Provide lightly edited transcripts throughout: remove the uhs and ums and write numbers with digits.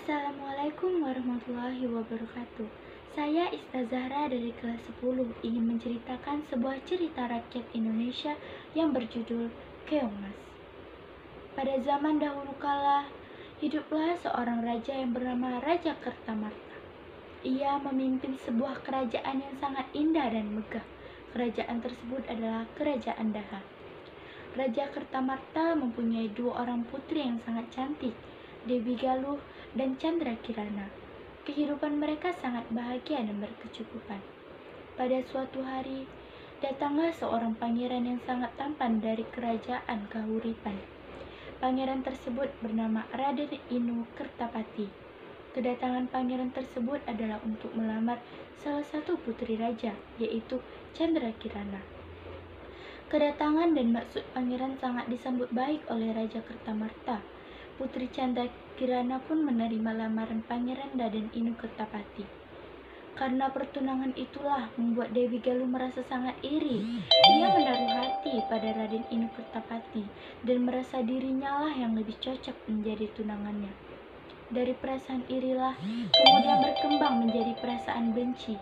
Assalamualaikum warahmatullahi wabarakatuh. Saya Ista Zahra dari kelas 10 ingin menceritakan sebuah cerita rakyat Indonesia yang berjudul Keongmas. Pada zaman dahulu kala, hiduplah seorang raja yang bernama Raja Kertamarta. Ia memimpin sebuah kerajaan yang sangat indah dan megah. Kerajaan tersebut adalah Kerajaan Daha. Raja Kertamarta mempunyai dua orang putri yang sangat cantik, Dewi Galuh dan Chandra Kirana. Kehidupan mereka sangat bahagia dan berkecukupan. Pada suatu hari, datanglah seorang pangeran yang sangat tampan dari kerajaan Kahuripan. Pangeran tersebut bernama Raden Inu Kertapati. Kedatangan pangeran tersebut adalah untuk melamar salah satu putri raja, yaitu Chandra Kirana. Kedatangan dan maksud pangeran sangat disambut baik oleh Raja Kertamarta. Putri Chandra Kirana pun menerima lamaran Pangeran Raden Inu Kertapati. Karena pertunangan itulah membuat Dewi Galuh merasa sangat iri. Ia menaruh hati pada Raden Inu Kertapati dan merasa dirinya lah yang lebih cocok menjadi tunangannya. Dari perasaan irilah kemudian berkembang menjadi perasaan benci.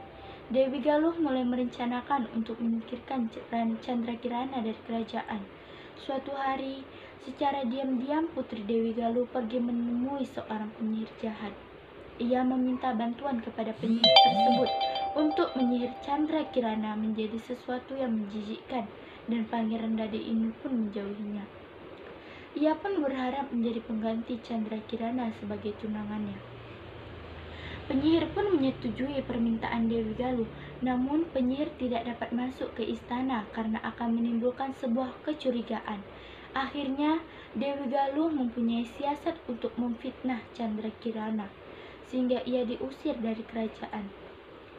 Dewi Galuh mulai merencanakan untuk menyingkirkan Chandra Kirana dari kerajaan. Suatu hari, secara diam-diam Putri Dewi Galuh pergi menemui seorang penyihir jahat. Ia meminta bantuan kepada penyihir tersebut untuk menyihir Chandra Kirana menjadi sesuatu yang menjijikkan, dan Pangeran Raden Inu pun menjauhinya. Ia pun berharap menjadi pengganti Chandra Kirana sebagai tunangannya. Penyihir pun menyetujui permintaan Dewi Galuh, namun penyihir tidak dapat masuk ke istana karena akan menimbulkan sebuah kecurigaan. Akhirnya, Dewi Galuh mempunyai siasat untuk memfitnah Chandra Kirana, sehingga ia diusir dari kerajaan.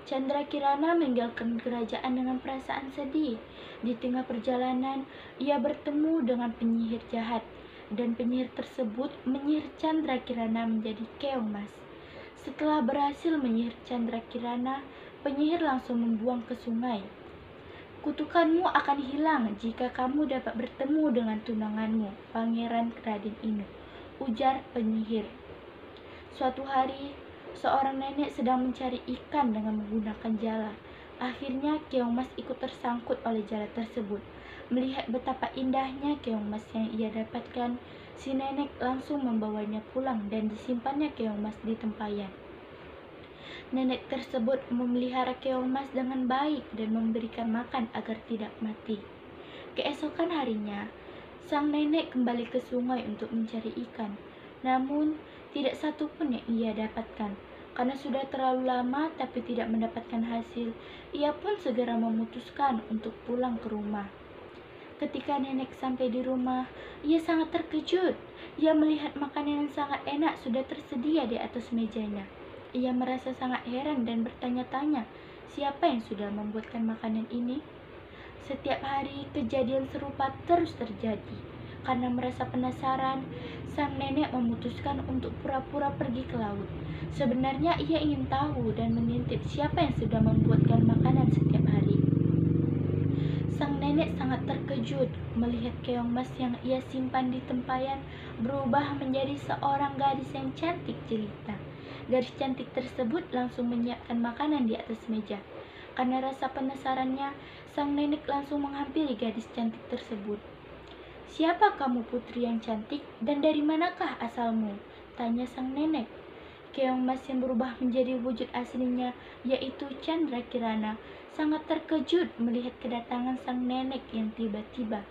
Chandra Kirana meninggalkan kerajaan dengan perasaan sedih. Di tengah perjalanan, ia bertemu dengan penyihir jahat, dan penyihir tersebut menyihir Chandra Kirana menjadi keongmas. Setelah berhasil menyihir Chandra Kirana, penyihir langsung membuang ke sungai. Kutukanmu akan hilang jika kamu dapat bertemu dengan tunanganmu, Pangeran Raden Inu, ujar penyihir. Suatu hari, seorang nenek sedang mencari ikan dengan menggunakan jala. Akhirnya keongmas ikut tersangkut oleh jala tersebut. Melihat betapa indahnya keongmas yang ia dapatkan, si nenek langsung membawanya pulang dan disimpannya keongmas di tempayan. Nenek tersebut memelihara keongmas dengan baik dan memberikan makan agar tidak mati. Keesokan harinya, sang nenek kembali ke sungai untuk mencari ikan. Namun, tidak satu pun yang ia dapatkan. Karena sudah terlalu lama tapi tidak mendapatkan hasil, ia pun segera memutuskan untuk pulang ke rumah. Ketika nenek sampai di rumah, ia sangat terkejut. Ia melihat makanan yang sangat enak sudah tersedia di atas mejanya. Ia merasa sangat heran dan bertanya-tanya, siapa yang sudah membuatkan makanan ini? Setiap hari kejadian serupa terus terjadi. Karena merasa penasaran, sang nenek memutuskan untuk pura-pura pergi ke laut. Sebenarnya ia ingin tahu dan mengintip siapa yang sudah membuatkan makanan setiap hari. Sang nenek sangat terkejut melihat keongmas yang ia simpan di tempayan berubah menjadi seorang gadis yang cantik jelita. Gadis cantik tersebut langsung menyiapkan makanan di atas meja. Karena rasa penasarannya, sang nenek langsung menghampiri gadis cantik tersebut. "Siapa kamu, putri yang cantik, dan dari manakah asalmu?" tanya sang nenek. Keongmas yang berubah menjadi wujud aslinya, yaitu Chandra Kirana, sangat terkejut melihat kedatangan sang nenek yang tiba-tiba.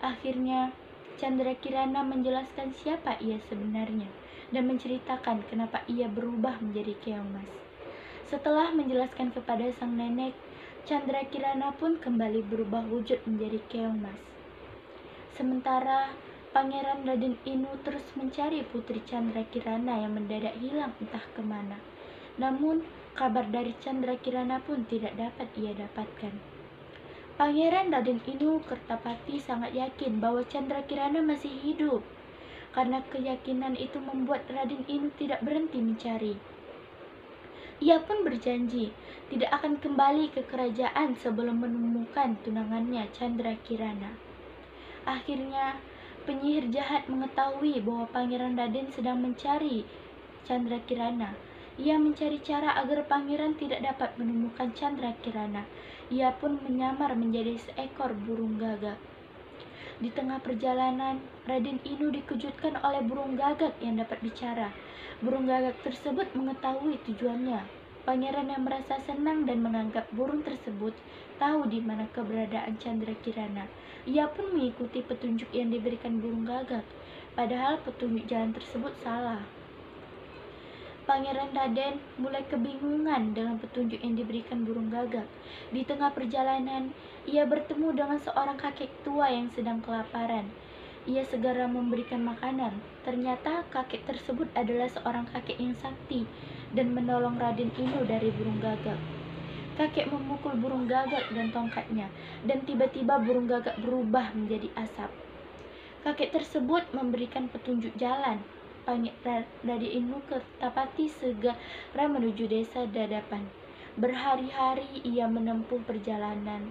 Akhirnya, Chandra Kirana menjelaskan siapa ia sebenarnya dan menceritakan kenapa ia berubah menjadi keongmas. Setelah menjelaskan kepada sang nenek, Chandra Kirana pun kembali berubah wujud menjadi keongmas. Sementara Pangeran Raden Inu terus mencari Putri Chandra Kirana yang mendadak hilang entah kemana. Namun, kabar dari Chandra Kirana pun tidak dapat ia dapatkan. Pangeran Raden Inu Kertapati sangat yakin bahwa Chandra Kirana masih hidup. Karena keyakinan itu membuat Raden Inu tidak berhenti mencari. Ia pun berjanji tidak akan kembali ke kerajaan sebelum menemukan tunangannya Chandra Kirana. Akhirnya, penyihir jahat mengetahui bahwa Pangeran Raden sedang mencari Chandrakirana. Ia mencari cara agar pangeran tidak dapat menemukan Chandrakirana. Ia pun menyamar menjadi seekor burung gagak. Di tengah perjalanan, Raden Inu dikejutkan oleh burung gagak yang dapat bicara. Burung gagak tersebut mengetahui tujuannya. Pangeran yang merasa senang dan menganggap burung tersebut tahu di mana keberadaan Chandrakirana. Ia pun mengikuti petunjuk yang diberikan burung gagak, padahal petunjuk jalan tersebut salah. Pangeran Raden mulai kebingungan dengan petunjuk yang diberikan burung gagak. Di tengah perjalanan, ia bertemu dengan seorang kakek tua yang sedang kelaparan. Ia segera memberikan makanan. Ternyata kakek tersebut adalah seorang kakek yang sakti dan menolong Raden Inu dari burung gagak. Kakek memukul burung gagak dan tongkatnya, dan tiba-tiba burung gagak berubah menjadi asap. Kakek tersebut memberikan petunjuk jalan. Pangeran Raden Inu Kertapati segera menuju desa Dadapan. Berhari-hari ia menempuh perjalanan.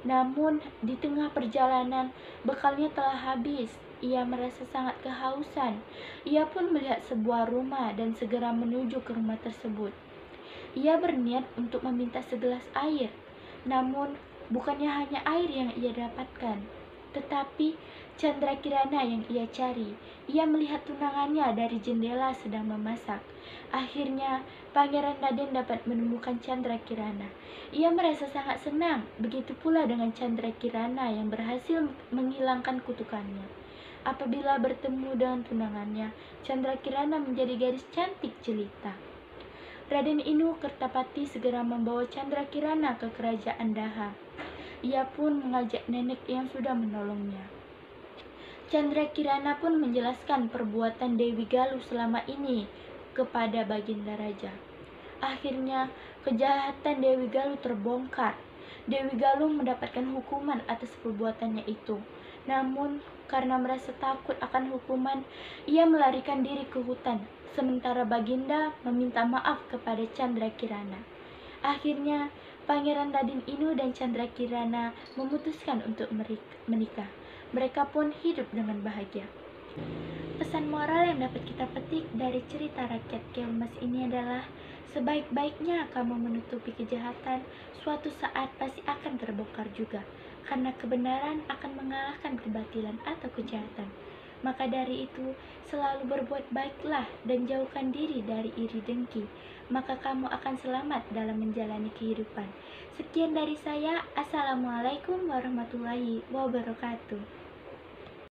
Namun di tengah perjalanan bekalnya telah habis. Ia merasa sangat kehausan. Ia pun melihat sebuah rumah dan segera menuju ke rumah tersebut. Ia berniat untuk meminta segelas air. Namun bukannya hanya air yang ia dapatkan, tetapi Chandrakirana yang ia cari. Ia melihat tunangannya dari jendela sedang memasak. Akhirnya, Pangeran Raden dapat menemukan Chandrakirana. Ia merasa sangat senang, begitu pula dengan Chandrakirana yang berhasil menghilangkan kutukannya. Apabila bertemu dengan tunangannya, Chandrakirana menjadi gadis cantik jelita. Raden Inu Kertapati segera membawa Chandrakirana ke kerajaan Daha. Ia pun mengajak nenek yang sudah menolongnya. Chandrakirana pun menjelaskan perbuatan Dewi Galuh selama ini kepada Baginda Raja. Akhirnya, kejahatan Dewi Galuh terbongkar. Dewi Galuh mendapatkan hukuman atas perbuatannya itu. Namun, karena merasa takut akan hukuman, ia melarikan diri ke hutan, sementara Baginda meminta maaf kepada Chandrakirana. Akhirnya, Pangeran Raden Inu dan Chandrakirana memutuskan untuk menikah. Mereka pun hidup dengan bahagia. Pesan moral yang dapat kita petik dari cerita rakyat Keongmas ini adalah sebaik-baiknya kamu menutupi kejahatan, suatu saat pasti akan terbongkar juga, karena kebenaran akan mengalahkan kebatilan atau kejahatan. Maka dari itu, selalu berbuat baiklah dan jauhkan diri dari iri dengki, maka kamu akan selamat dalam menjalani kehidupan. Sekian dari saya. Assalamualaikum warahmatullahi wabarakatuh.